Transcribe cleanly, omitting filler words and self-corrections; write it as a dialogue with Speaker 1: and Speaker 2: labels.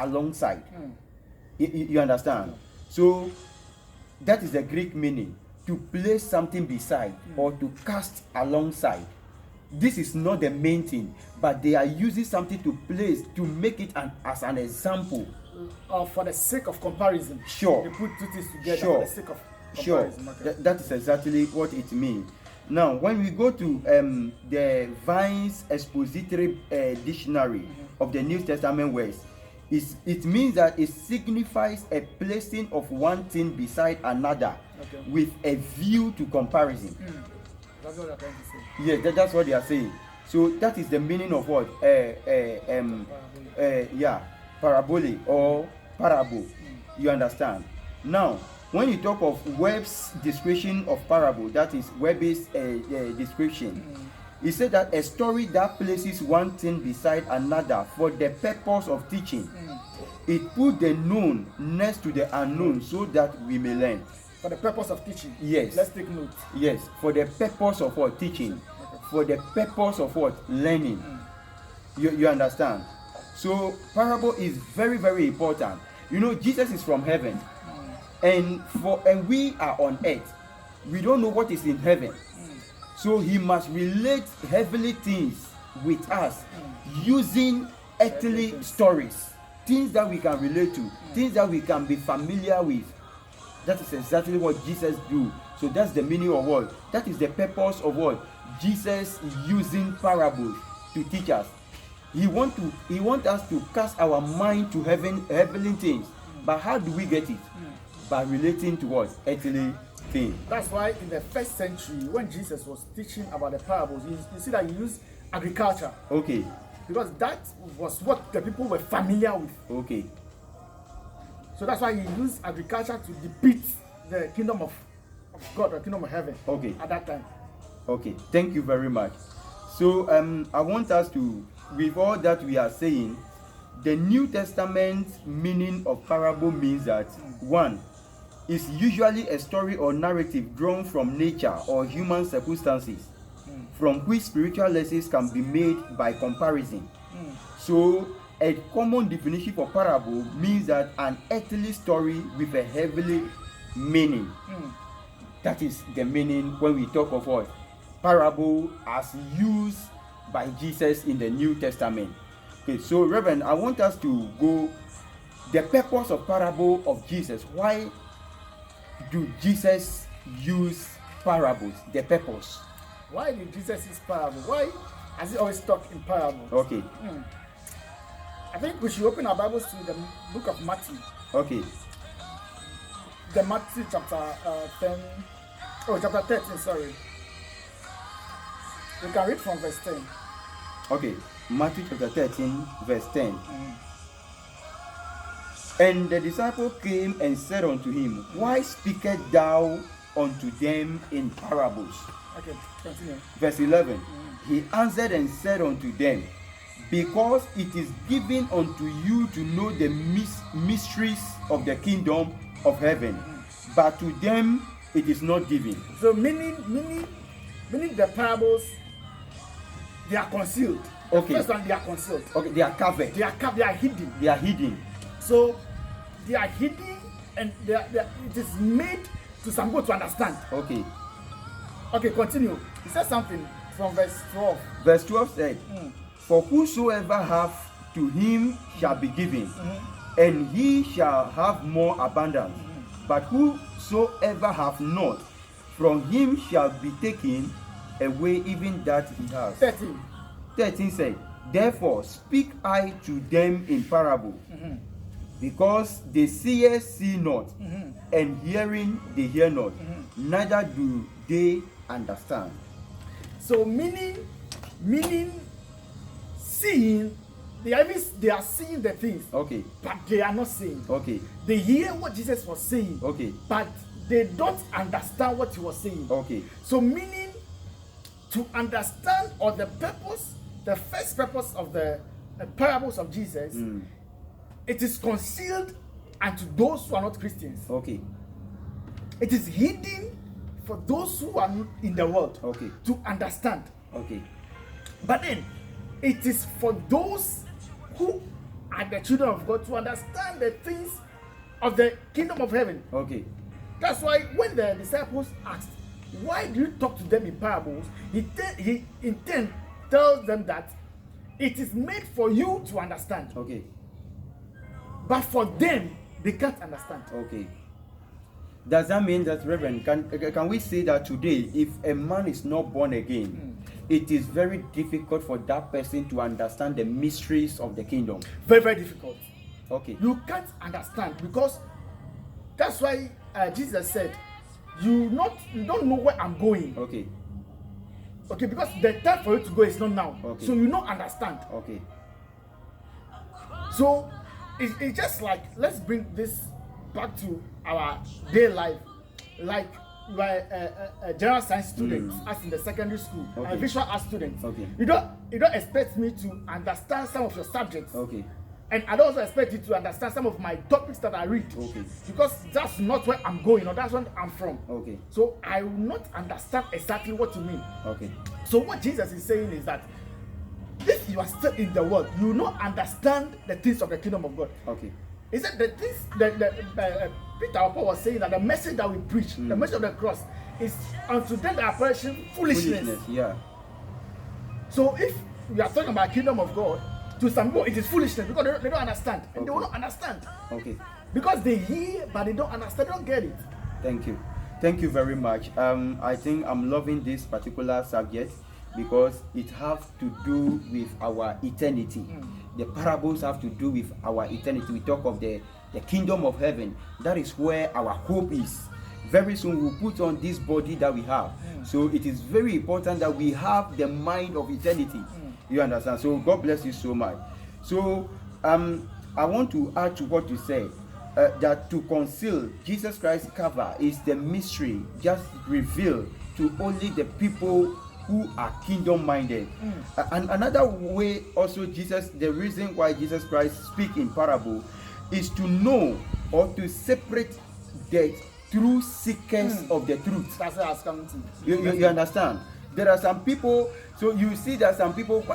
Speaker 1: alongside. You understand? So that is the Greek meaning, to place something beside or to cast alongside. This is not the main thing, but they are using something to place, to make it as an example.
Speaker 2: For the sake of comparison.
Speaker 1: Sure.
Speaker 2: They put two things together for the sake of comparison.
Speaker 1: Sure. That is exactly what it means. Now, when we go to the Vine's Expository Dictionary of the New Testament words, it means that it signifies a placing of one thing beside another with a view to comparison.
Speaker 2: That's what they're trying to say.
Speaker 1: Yes, that's what they are saying. So that is the meaning of what? Parabole or parable. You understand? Now, when you talk of Webb's description of parable, that is Webb's description, he said that a story that places one thing beside another for the purpose of teaching. It put the known next to the unknown so that we may learn.
Speaker 2: For the purpose of teaching.
Speaker 1: Yes.
Speaker 2: Let's take note.
Speaker 1: Yes, for the purpose of what? Teaching. For the purpose of what? Learning. You understand? So parable is very, very important. You know, Jesus is from heaven, and we are on earth. We don't know what is in heaven, so he must relate heavenly things with us using earthly stories, things that we can relate to, things that we can be familiar with. That is exactly what Jesus do. So that's the meaning of what? That is the purpose of what? Jesus using parables to teach us. He want us to cast our mind to heavenly things. But how do we get it? By relating to what? Earthly things.
Speaker 2: That's why in the first century, when Jesus was teaching about the parables, you see that he used agriculture.
Speaker 1: Okay.
Speaker 2: Because that was what the people were familiar with.
Speaker 1: Okay.
Speaker 2: So that's why he used agriculture to depict the kingdom of God, the kingdom of heaven.
Speaker 1: Okay.
Speaker 2: At that time.
Speaker 1: Okay. Thank you very much. So I want us to, with all that we are saying, the New Testament meaning of parable means that one is usually a story or narrative drawn from nature or human circumstances, from which spiritual lessons can be made by comparison. So a common definition for parable means that an earthly story with a heavenly meaning. That is the meaning when we talk of what? Parable as used by Jesus in the New Testament. Okay, so Reverend, I want us to go the purpose of parable of Jesus. Why do Jesus use parables? The purpose.
Speaker 2: Why did Jesus use parable? Why has he always talked in parables?
Speaker 1: Okay.
Speaker 2: I think we should open our Bibles to the book of Matthew.
Speaker 1: Okay.
Speaker 2: The Matthew chapter 13, sorry. You can read from verse 10.
Speaker 1: Okay. Matthew chapter 13, verse 10. And the disciple came and said unto him, Why speakest thou unto them in parables?
Speaker 2: Okay, continue.
Speaker 1: Verse 11. He answered and said unto them, Because it is given unto you to know the mysteries of the kingdom of heaven, but to them it is not given.
Speaker 2: So meaning the parables, they are concealed.
Speaker 1: Okay.
Speaker 2: First one, they are concealed.
Speaker 1: Okay, they are covered.
Speaker 2: They are hidden.
Speaker 1: They are hidden.
Speaker 2: So they are hidden, and it is made to some people to understand.
Speaker 1: Okay.
Speaker 2: Okay, continue. He said something from verse 12.
Speaker 1: Verse 12 said, For whosoever hath, to him shall be given, and he shall have more abundance. But whosoever hath not, from him shall be taken away even that he has. 13 said, Therefore speak I to them in parable, because they see not, and hearing they hear not, neither do they understand.
Speaker 2: So meaning seeing, they are seeing the things,
Speaker 1: Okay.
Speaker 2: but they are not seeing.
Speaker 1: Okay.
Speaker 2: They hear what Jesus was saying,
Speaker 1: Okay.
Speaker 2: but they don't understand what he was saying.
Speaker 1: Okay.
Speaker 2: So meaning to understand, or the purpose, the first purpose of the parables of Jesus, it is concealed unto those who are not Christians.
Speaker 1: Okay.
Speaker 2: It is hidden for those who are in the world,
Speaker 1: Okay.
Speaker 2: to understand.
Speaker 1: Okay.
Speaker 2: But then it is for those who are the children of God to understand the things of the kingdom of heaven.
Speaker 1: Okay.
Speaker 2: That's why when the disciples asked, why do you talk to them in parables? He in turn tells them that it is made for you to understand.
Speaker 1: Okay.
Speaker 2: But for them, they can't understand.
Speaker 1: Okay. Does that mean that, Reverend, can we say that today, if a man is not born again, it is very difficult for that person to understand the mysteries of the kingdom?
Speaker 2: Very, very difficult.
Speaker 1: Okay.
Speaker 2: You can't understand, because that's why Jesus said, you don't know where I'm going.
Speaker 1: Okay.
Speaker 2: Okay, because the time for you to go is not now.
Speaker 1: Okay.
Speaker 2: So you don't understand.
Speaker 1: Okay.
Speaker 2: So it's just like, let's bring this back to our day life. Like you are a general science student, as in the secondary school,
Speaker 1: Okay.
Speaker 2: a visual art student.
Speaker 1: Okay.
Speaker 2: You don't expect me to understand some of your subjects.
Speaker 1: Okay.
Speaker 2: And I don't also expect you to understand some of my topics that I read.
Speaker 1: Okay.
Speaker 2: Because that's not where I'm going, or that's where I'm from.
Speaker 1: Okay.
Speaker 2: So I will not understand exactly what you mean.
Speaker 1: Okay.
Speaker 2: So what Jesus is saying is that if you are still in the world, you will not understand the things of the kingdom of God.
Speaker 1: Okay.
Speaker 2: He said the things that Peter or Paul was saying, that the message that we preach, the message of the cross, is unto them that are perishing foolishness.
Speaker 1: Yeah.
Speaker 2: So if we are talking about kingdom of God, to some people it is foolishness, because they don't understand. And they will not understand.
Speaker 1: Okay.
Speaker 2: Because they hear but they don't understand, they don't get it.
Speaker 1: Thank you. Thank you very much. I think I'm loving this particular subject because it has to do with our eternity. The parables have to do with our eternity. We talk of the kingdom of heaven. That is where our hope is. Very soon we'll put on this body that we have. So it is very important that we have the mind of eternity. You understand? So God bless you so much. So I want to add to what you said. That to conceal Jesus Christ's cover is the mystery just revealed to only the people who are kingdom minded. And another way also, the reason why Jesus Christ speak in parable is to know or to separate the true seekers of the truth.
Speaker 2: That's what I was coming to.
Speaker 1: You understand? There are some people, so you see that some people,